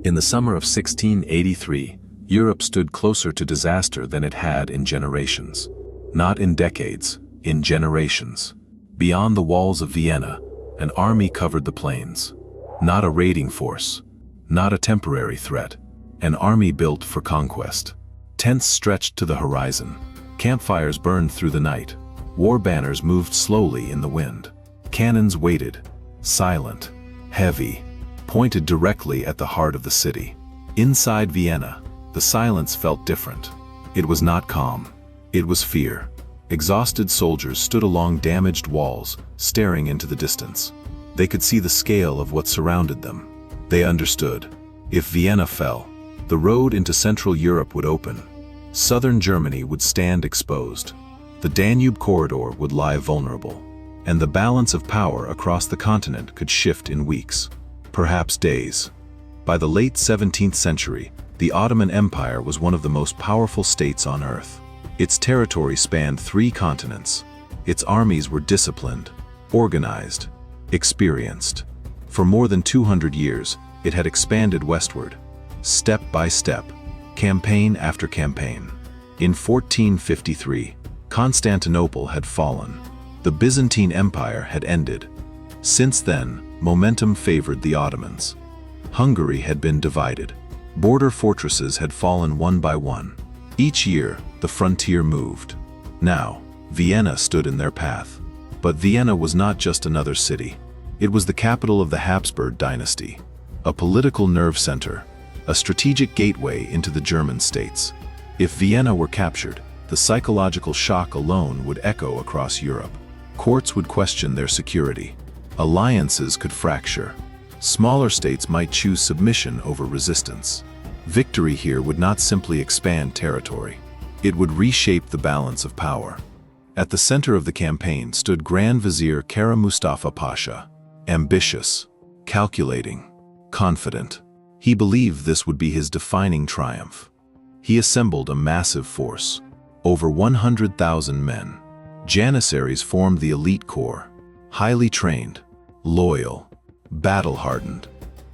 In the summer of 1683, Europe stood closer to disaster than it had in generations. Not in decades, in generations. Beyond the walls of Vienna, an army covered the plains. Not a raiding force, not a temporary threat, an army built for conquest. Tents stretched to the horizon. Campfires burned through the night. War banners moved slowly in the wind. Cannons waited, silent, heavy, pointed directly at the heart of the city. Inside Vienna, the silence felt different. It was not calm. It was fear. Exhausted soldiers stood along damaged walls, staring into the distance. They could see the scale of what surrounded them. They understood. If Vienna fell, the road into Central Europe would open. Southern Germany would stand exposed. The Danube corridor would lie vulnerable. And the balance of power across the continent could shift in weeks, perhaps days. By the late 17th century, the Ottoman Empire was one of the most powerful states on earth. Its territory spanned 3 continents. Its armies were disciplined, organized, experienced. For more than 200 years, it had expanded westward, step by step, campaign after campaign. In 1453, Constantinople had fallen. The Byzantine Empire had ended. Since then, momentum favored the Ottomans. Hungary had been divided. Border fortresses had fallen one by one. Each year, the frontier moved. Now, Vienna stood in their path. But Vienna was not just another city. It was the capital of the Habsburg dynasty, a political nerve center, a strategic gateway into the German states. If Vienna were captured, the psychological shock alone would echo across Europe. Courts would question their security. Alliances could fracture. Smaller states might choose submission over resistance. Victory here would not simply expand territory. It would reshape the balance of power. At the center of the campaign stood Grand Vizier Kara Mustafa Pasha, ambitious, calculating, confident. He believed this would be his defining triumph. He assembled a massive force, over 100,000 men. Janissaries formed the elite corps, highly trained, loyal, battle-hardened.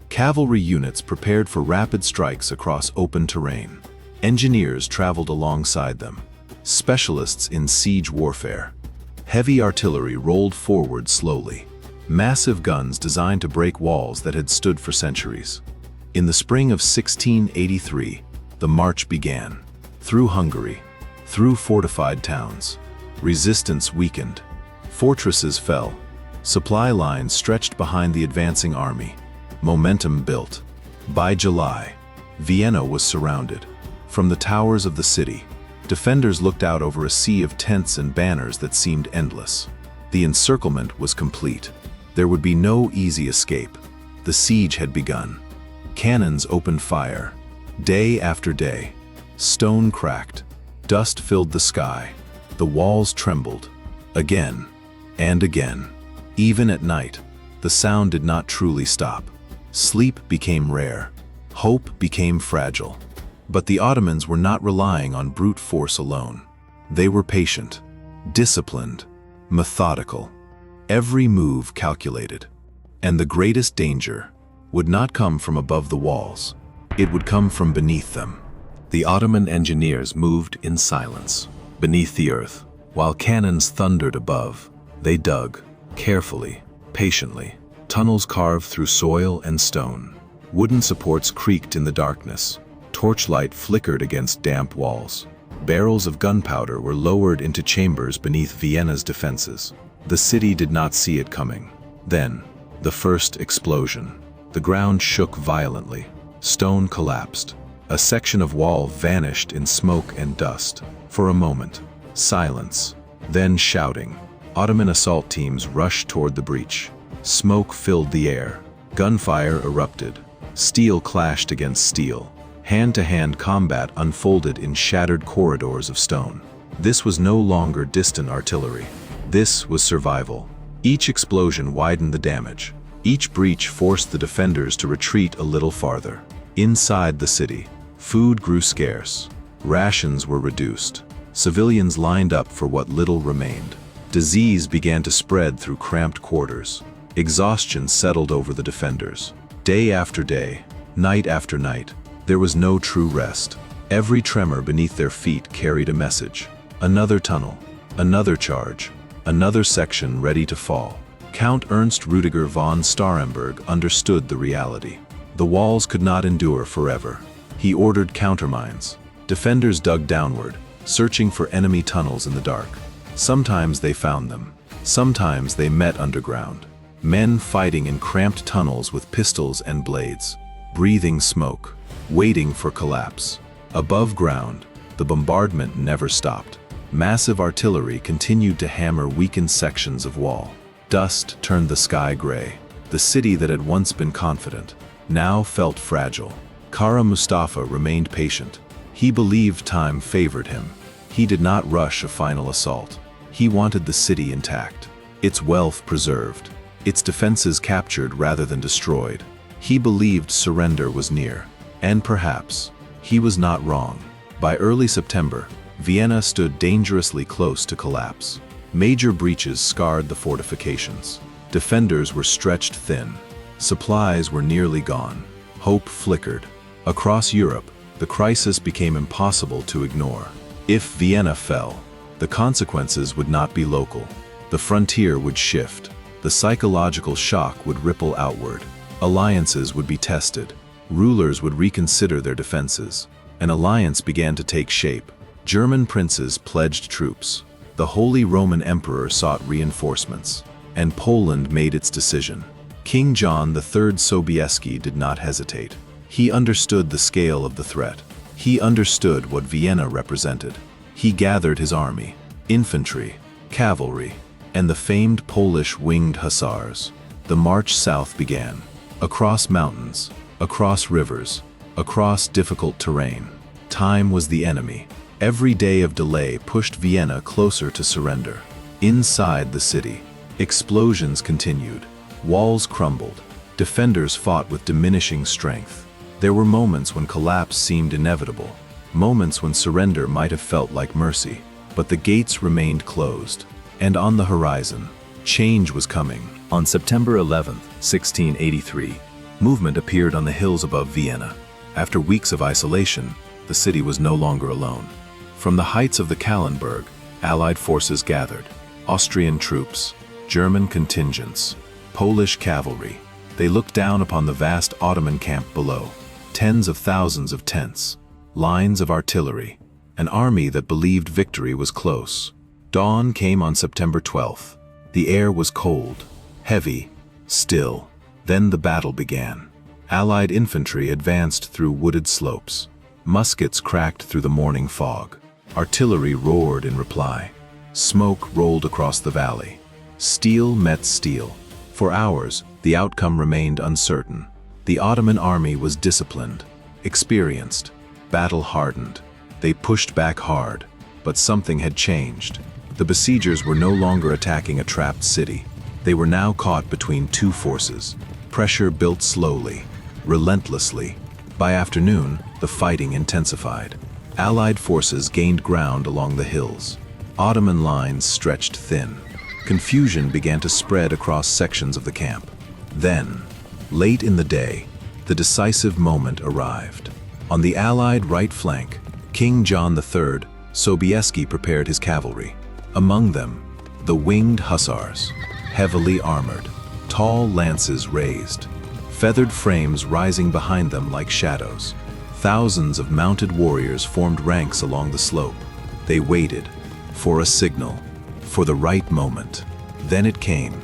Cavalry units prepared for rapid strikes across open terrain. Engineers traveled alongside them, specialists in siege warfare. Heavy artillery rolled forward slowly, massive guns designed to break walls that had stood for centuries. In the spring of 1683, the march began. Through Hungary, through fortified towns. Resistance weakened. Fortresses fell. Supply lines stretched behind the advancing army. Momentum built. By July, Vienna was surrounded. From the towers of the city, defenders looked out over a sea of tents and banners that seemed endless. The encirclement was complete. There would be no easy escape. The siege had begun. Cannons opened fire. Day after day. Stone cracked. Dust filled the sky. The walls trembled. Again and again. Even at night, the sound did not truly stop. Sleep became rare. Hope became fragile. But the Ottomans were not relying on brute force alone. They were patient, disciplined, methodical. Every move calculated. And the greatest danger would not come from above the walls. It would come from beneath them. The Ottoman engineers moved in silence, beneath the earth. While cannons thundered above, they dug, carefully, patiently. Tunnels carved through soil and stone. Wooden supports creaked in the darkness. Torchlight flickered against damp walls. Barrels of gunpowder were lowered into chambers beneath Vienna's defenses. The city did not see it coming. Then, the first explosion. The ground shook violently. Stone collapsed. A section of wall vanished in smoke and dust. For a moment, silence. Then shouting. Ottoman assault teams rushed toward the breach. Smoke filled the air. Gunfire erupted. Steel clashed against steel. Hand-to-hand combat unfolded in shattered corridors of stone. This was no longer distant artillery. This was survival. Each explosion widened the damage. Each breach forced the defenders to retreat a little farther. Inside the city, food grew scarce. Rations were reduced. Civilians lined up for what little remained. Disease began to spread through cramped quarters. Exhaustion settled over the defenders. Day after day, Night after night, there was no true rest. Every tremor beneath their feet carried a message. Another tunnel, another charge, another section ready to fall. Count Ernst Rüdiger von Starhemberg understood the reality. The walls could not endure forever. He ordered countermines. Defenders dug downward, searching for enemy tunnels in the dark. Sometimes they found them. Sometimes they met underground. Men fighting in cramped tunnels with pistols and blades, breathing smoke, waiting for collapse. Above ground, the bombardment never stopped. Massive artillery continued to hammer weakened sections of wall. Dust turned the sky gray. The city that had once been confident now felt fragile. Kara Mustafa remained patient. He believed time favored him. He did not rush a final assault. He wanted the city intact, its wealth preserved, its defenses captured rather than destroyed. He believed surrender was near, and perhaps he was not wrong. By early September, Vienna stood dangerously close to collapse. Major breaches scarred the fortifications. Defenders were stretched thin. Supplies were nearly gone. Hope flickered. Across Europe, the crisis became impossible to ignore. If Vienna fell, the consequences would not be local. The frontier would shift. The psychological shock would ripple outward. Alliances would be tested. Rulers would reconsider their defenses. An alliance began to take shape. German princes pledged troops. The Holy Roman Emperor sought reinforcements. And Poland made its decision. King John III Sobieski did not hesitate. He understood the scale of the threat. He understood what Vienna represented. He gathered his army, infantry, cavalry, and the famed Polish winged hussars. The march south began. Across mountains, across rivers, across difficult terrain. Time was the enemy. Every day of delay pushed Vienna closer to surrender. Inside the city, explosions continued. Walls crumbled. Defenders fought with diminishing strength. There were moments when collapse seemed inevitable. Moments when surrender might have felt like mercy. But the gates remained closed. And on the horizon, change was coming. On September 11, 1683, movement appeared on the hills above Vienna. After weeks of isolation, the city was no longer alone. From the heights of the Kahlenberg, Allied forces gathered. Austrian troops, German contingents, Polish cavalry. They looked down upon the vast Ottoman camp below. Tens of thousands of tents, lines of artillery, an army that believed victory was close. Dawn came on September 12th. The air was cold, heavy, still. Then the battle began. Allied infantry advanced through wooded slopes. Muskets cracked through the morning fog. Artillery roared in reply. Smoke rolled across the valley. Steel met steel. For hours, the outcome remained uncertain. The Ottoman army was disciplined, experienced, battle-hardened. They pushed back hard, but something had changed. The besiegers were no longer attacking a trapped city. They were now caught between two forces. Pressure built slowly, relentlessly. By afternoon, the fighting intensified. Allied forces gained ground along the hills. Ottoman lines stretched thin. Confusion began to spread across sections of the camp. Then, late in the day, the decisive moment arrived. On the Allied right flank, King John III Sobieski prepared his cavalry. Among them, the winged hussars, heavily armored, tall lances raised, feathered frames rising behind them like shadows. Thousands of mounted warriors formed ranks along the slope. They waited for a signal, for the right moment. Then it came.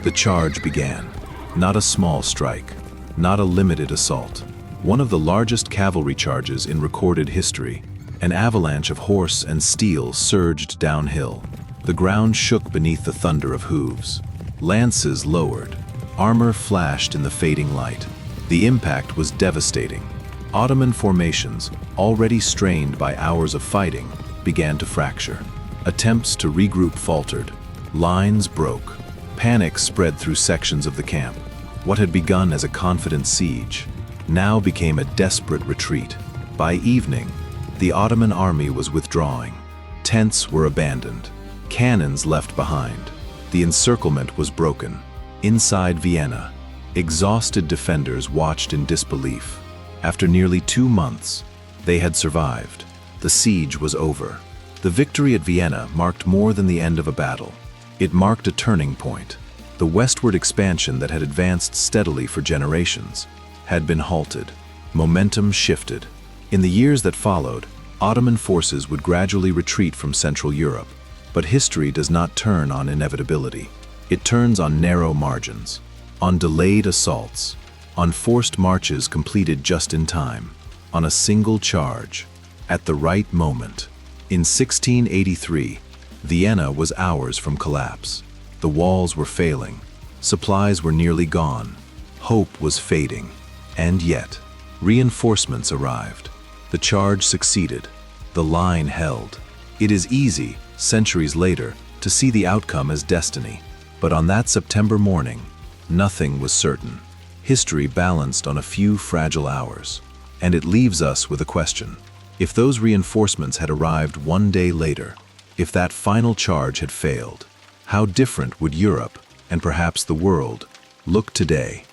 The charge began. Not a small strike, not a limited assault. One of the largest cavalry charges in recorded history. An avalanche of horse and steel surged downhill. The ground shook beneath the thunder of hooves. Lances lowered. Armor flashed in the fading light. The impact was devastating. Ottoman formations, already strained by hours of fighting, began to fracture. Attempts to regroup faltered. Lines broke. Panic spread through sections of the camp. What had begun as a confident siege now became a desperate retreat. By evening, the Ottoman army was withdrawing. Tents were abandoned. Cannons left behind. The encirclement was broken. Inside Vienna, exhausted defenders watched in disbelief. After nearly 2 months, they had survived. The siege was over. The victory at Vienna marked more than the end of a battle. It marked a turning point. The westward expansion that had advanced steadily for generations had been halted. Momentum shifted. In the years that followed, Ottoman forces would gradually retreat from Central Europe. But history does not turn on inevitability. It turns on narrow margins, on delayed assaults, on forced marches completed just in time, on a single charge, at the right moment. In 1683, Vienna was hours from collapse. The walls were failing, supplies were nearly gone, hope was fading, and yet, reinforcements arrived. The charge succeeded, the line held. It is easy, centuries later, to see the outcome as destiny, but on that September morning, nothing was certain. History balanced on a few fragile hours, and it leaves us with a question. If those reinforcements had arrived 1 day later, if that final charge had failed, how different would Europe, and perhaps the world, look today?